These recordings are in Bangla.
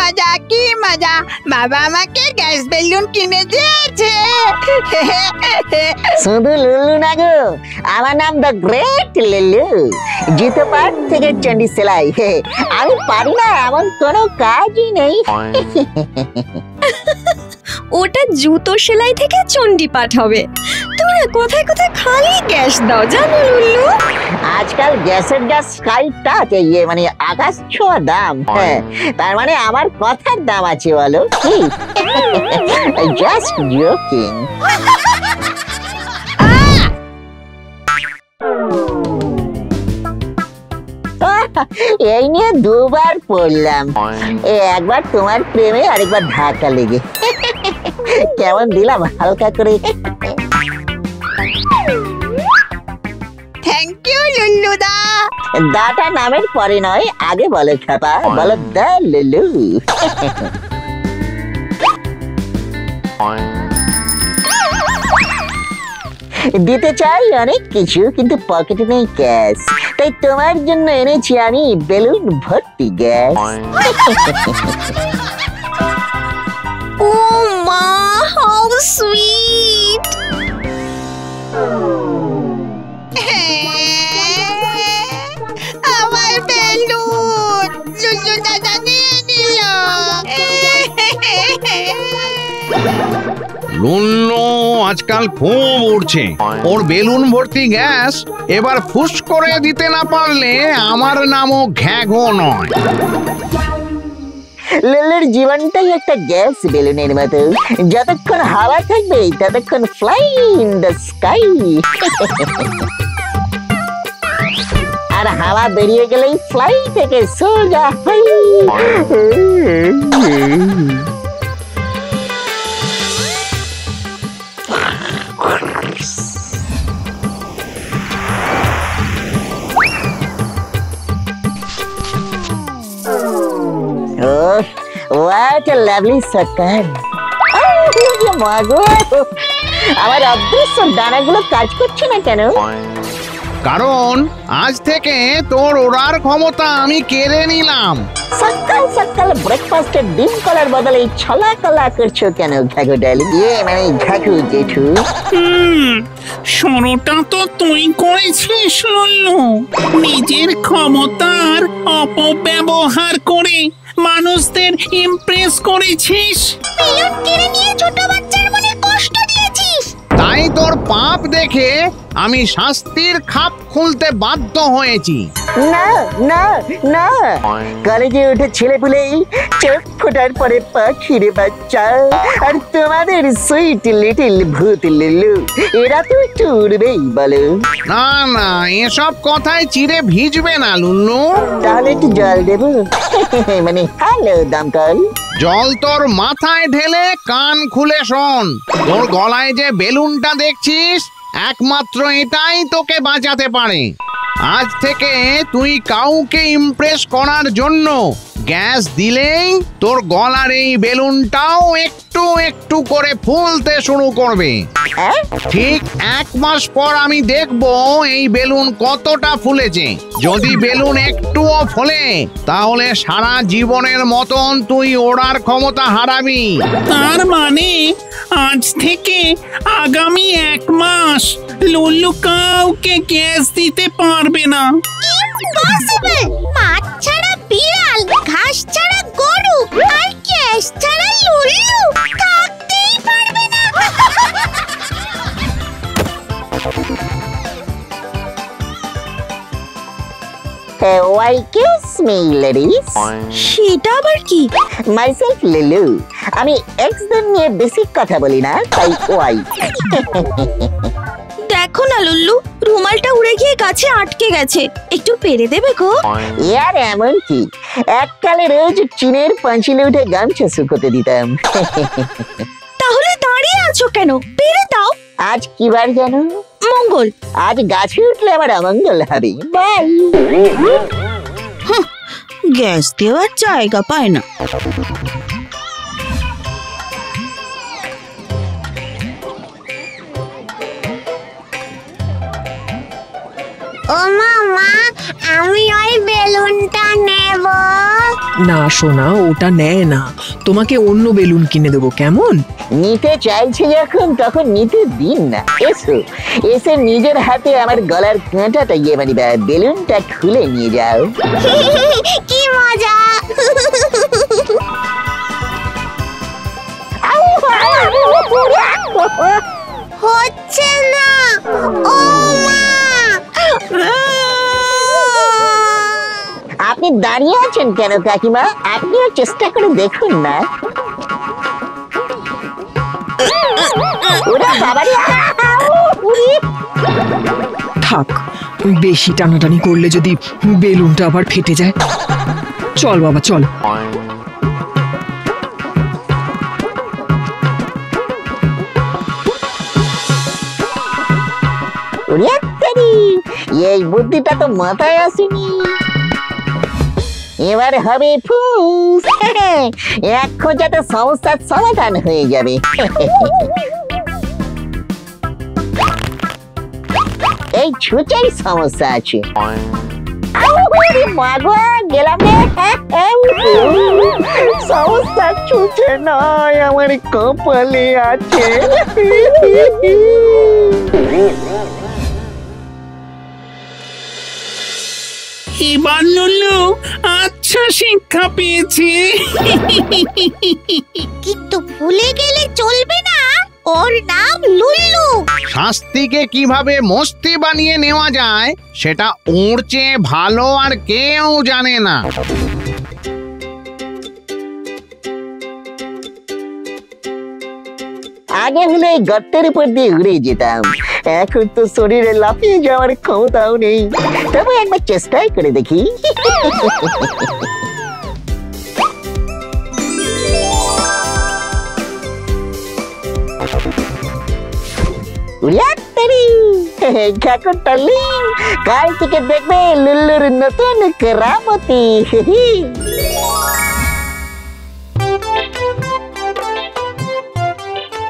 মজা কি মজা, বাবা আমাকে গ্যাস বেলুন কিনে দিয়েছে। শুধু লুলু না গো, আমার নাম দ্য গ্রেট লুলু, জুতো পাট থেকে চন্ডি সেলাই। আমি পারি না এমন কোনো কাজই নেই। ওটা জুতো সেলাই থেকে চণ্ডীপাঠ হবে। তোমরা কোথায় কোথায় খালি গ্যাস দাও জানো লুল্লু? আজকাল গ্যাসের যা স্কাই টাচ, মানে আকাশ ছোঁয়া দাম। হ্যাঁ, তার মানে আমার কথার দাম আছে বলো কি? Just joking. এই নিয়ে দুবার পড়লাম, একবার তোমার প্রেমে আরেকবার ধাক্কা লেগে। কেমন দিলাম হালকা করে। থ্যাংক ইউ লুল্লু দা। দাটা নামের পরে নয়, আগে বলো খাপা, বলো দা লুলু। দিতে চাই অনেক কিছু, কিন্তু পকেটে নেই ক্যাশ, তাই তোমার জন্য এনেছি আমি বেলুন ভর্তি গ্যাস। ও মা, হাউ সুইট! আমার বেলুন লুল্লু দাদা নিয়ে নিল। লুল্লু আজকাল খুব উড়ছে, ওর বেলুন ভর্তি গ্যাস এবার ফুস করে দিতে না পারলে আমার নামও ঘ্যাঘো নয়। লুলুর জীবনটাই একটা গ্যাস বেলুনের মতো, যতক্ষণ হাওয়া থাকবে ততক্ষণ ফ্লাই ইন দ্য স্কাই। আর হাওয়া বেরিয়ে গেলেই ফ্লাই থেকে সোজা high. Oh, what a lovely circle! আমার অদৃশ্য ডানাগুলো কাজ করছে না কেন? কারণ আজ থেকে তোর ওড়ার ক্ষমতা আমি কেড়ে নিলাম। সকাল সকাল ব্রেকফাস্টের ডিম কলার বদলে ছলা কলা করছো কেন ঘাঘু ডালি? মানে ঘাঘু জেঠু। শুরুটা তো তুই করেছিস লুল্লু, নিজের ক্ষমতার অপব্যবহার করে মানুষদের ইমপ্রেস করেছিস। বেলুন কেড়ে নিয়ে ছোট বাচ্চার মনে কষ্ট দিয়েছিস। তাই তোর পাপ দেখে আমি শাস্তির খাপ খুলতে বাধ্য হয়েছি। না না না, কলেজে উঠে ছেলে পুলেই চোখ ফোটার পরে পাখিরে বাচ্চা, আর তোমাদের সুইট লিটিল ভূত লুলু, এরা তো একটু উড়বেই বলো। না না, এসব কথায় চিড়ে ভিজবে না লুল্লু। তাহলে একটু জল দেবো? মানে হ্যালো দমকল। জল তোর মাথায় ঢেলে কান খুলে শোন। তোর গলায় যে বেলুনটা দেখছিস, একমাত্র এটাই তোকে বাঁচাতে পারে। আজ থেকে তুই কাউকে ইমপ্রেস করার জন্য গ্যাস দিলেই তোর গলার এই বেলুনটাও একটু একটু করে ফুলতে শুরু করবে। ঠিক 1 মাস পর আমি দেখব এই বেলুন কতটা ফুলেছে। যদি বেলুন একটুও ফোলে তাহলে সারা জীবনের মতন তুই ওড়ার ক্ষমতা হারাবি। তার মানে আজ থেকে আগামী 1 মাস লুল্লু কাউকে গ্যাস দিতে পারবে না। ইম্পসিবল! মাছ ছাড়া বিড়াল, ঘাস ছাড়া গরু, আর গ্যাস ছাড়া লুল্লু থাকতেই পারবে না। Why kiss me, ladies? সেটা আবার কি? Myself Lulu. আমি এক্সদের নিয়ে বেশি কথা বলি না, তাই ওয়াই। দেখো না লুল্লু, রুমালটা উড়ে গিয়ে গাছে আটকে গেছে, একটু পেরে দেবে গো? ইয়ার এমন কি, এককালে রোজ চীনের পাঁচিলে উঠে গামছা শুকোতে দিতাম। তাহলে দাঁড়িয়ে আছো কেন? পেরে দাও। আজ কি বার জানো? মঙ্গল। আজ গাছে উঠলে আবার অমঙ্গল হবে। বাই। গ্যাস দেওয়ার জায়গা পায় না। ও মামা, আমি ওই বেলুনটা নেব। না সোনা, ওটা নেয় না, তোমাকে অন্য বেলুন কিনে দেবো, কেমন? নিতে চাইছে যখন তখন নিতে দিন না। এসো, এসে নিজের হাতে আমার গলার কাঁটাটা মানে বেলুনটা খুলে নিয়ে যাও। কি মজা! হচ্ছে না, ও মা! আপনি দাঁড়িয়ে আছেন কেন কাকিমা? আপনিও চেষ্টা করে দেখুন না। ওরে বাবারে! থাক, বেশি টানাটানি করলে যদি বেলুনটা আবার ফেটে যায়। চল বাবা, চল। এই বুদ্ধিটা তো মাথায় আসেনি। এবার হবে ফুস। এক খোঁজাতে সমস্যার সমাধান হয়ে যাবে। এই ছুঁচেই সমস্যা আছে। গেলাম সমস্যা ছুঁচে নয়, আমার কপালে আছে। এবার লুল্লু আচ্ছা শিক্ষা পেয়েছে। কিন্তু ভুলে গেলে চলবে না, ওর নাম লুল্লু। শাস্তিকে কিভাবে মস্তি বানিয়ে নেওয়া যায় সেটা ওর চেয়ে ভালো আর কেউ জানে না। আগে হলে এই গর্তের উপর দিয়ে উড়ে যেতাম, এখন তো শরীরে লাফিয়ে যাওয়ার ক্ষমতাও নেই। তবে একবার চেষ্টাই করে দেখি। কাল থেকে দেখবে লুল্লুর নতুন কেরামতি।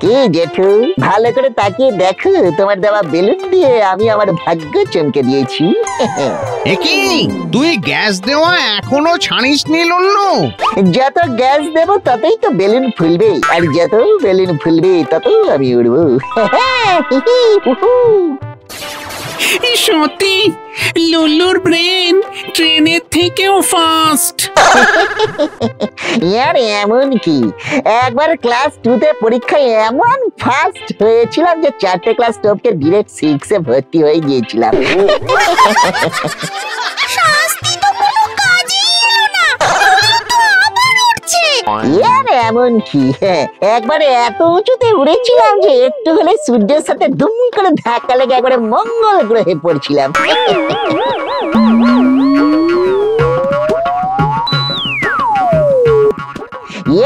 কি জেঠু, ভালো করে তাকিয়ে দেখো, তোমার দেওয়া বেলুন দিয়ে আমি আমার ভাগ্য চমকে দিয়েছি। কি তুই গ্যাস দেওয়া এখনো ছাড়িসনি লুল্লু? যত গ্যাস দেব ততই তো বেলুন ফুলবে, আর যত বেলুন ফুলবে তত আমি উড়বো। সত্যি লুল্লুর ব্রেন ট্রেনের থেকেও ফাস্ট। আর এমন কি, একবার ক্লাস 2 তে পরীক্ষায় এমন ফার্স্ট হয়েছিলাম যে 4টে ক্লাস টপকে ডিরেক্ট 6 এ ভর্তি হয়ে গিয়েছিলাম। শাস্তি তো কোনো কাজই হলো না, আবার উঠছে। আর এমন কি, একবারে এত উঁচুতে উড়েছিলাম যে একটু হলে সূর্যের সাথে দুম করে ধাক্কা লেগে একবারে মঙ্গল গ্রহে পড়ছিলাম।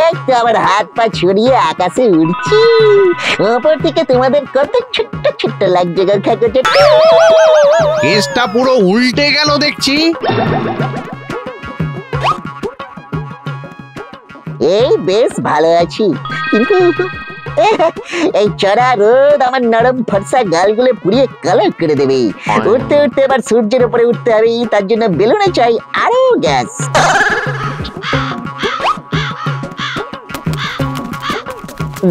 এই তো আমার হাত পা ছড়িয়ে আকাশে উড়ছি, ওপর থেকে তোমাদের কত ছোট্ট ছোট্ট লাগছে। কেসটা পুরো উল্টে গেল দেখছি। এই বেশ ভালো আছি, কিন্তু এই চড়া রোদ আমার নরম ফর্সা গালগুলো পুড়িয়ে কালার করে দেবে। উঠতে উঠতে এবার সূর্যের উপরে উঠতে হবে, তার জন্য বেলুনে চাই আরো গ্যাস।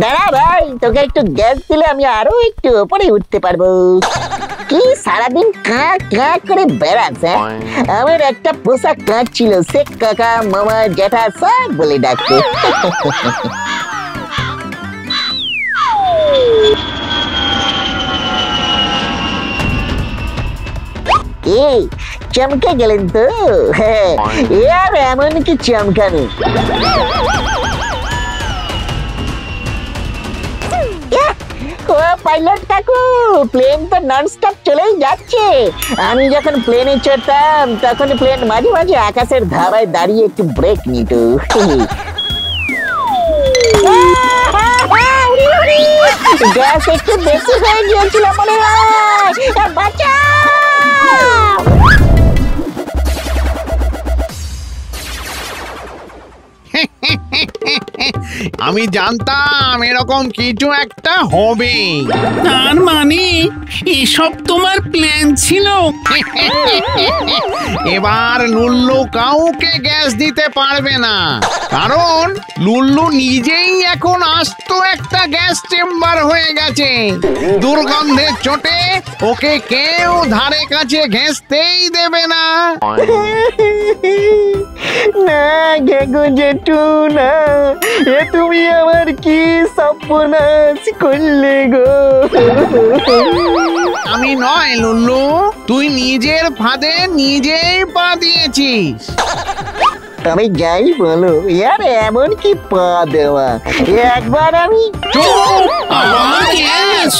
দাঁড়া ভাই, তোকে একটু গ্যাস দিলে আমি আরো একটু উপরে উঠতে পারবো। কি সারাদিন কা কা করে বেড়াস? আমার একটা পোষা কাঁচ ছিল, সে কাকা মামা জ্যাঠা সব বলে ডাকতো। এই চমকে গেলেন তো? হ্যাঁ, আর এমন কি চমকানো। ও পাইলট কাকু, প্লেন তো ননস্টপ চলেই যাচ্ছে। আমি যখন প্লেনে চড়তাম তখন প্লেন মাঝে মাঝে আকাশের ধাবায় দাঁড়িয়ে একটু ব্রেক নিত। গ্যাস একটু বেশি হয়ে গিয়েছিল মনে হয়, বাঁচাও। আমি জানতাম এরকম কিছু একটা হবে। তার মানে এসব তোমার প্ল্যান ছিল? এবার লুল্লু কাউকে গ্যাস দিতে পারবে না, কারণ লুল্লু নিজেই এখন আস্ত একটা গ্যাস চেম্বার হয়ে গেছে। দুর্গন্ধের চোটে ওকে কেউ ধারে কাছে ঘেঁষতেই দেবে না। না গেগো জেঠু না, এ তুমি আমার কি সর্বনাশ করলে গো। আমি নয় লুল্লু, তুই নিজের ফাঁদে নিজেই পা দিয়েছিস। তবে যাই বলো, ইয়ার এমন কি পা দেওয়া, একবার আমি আবার গ্যাস?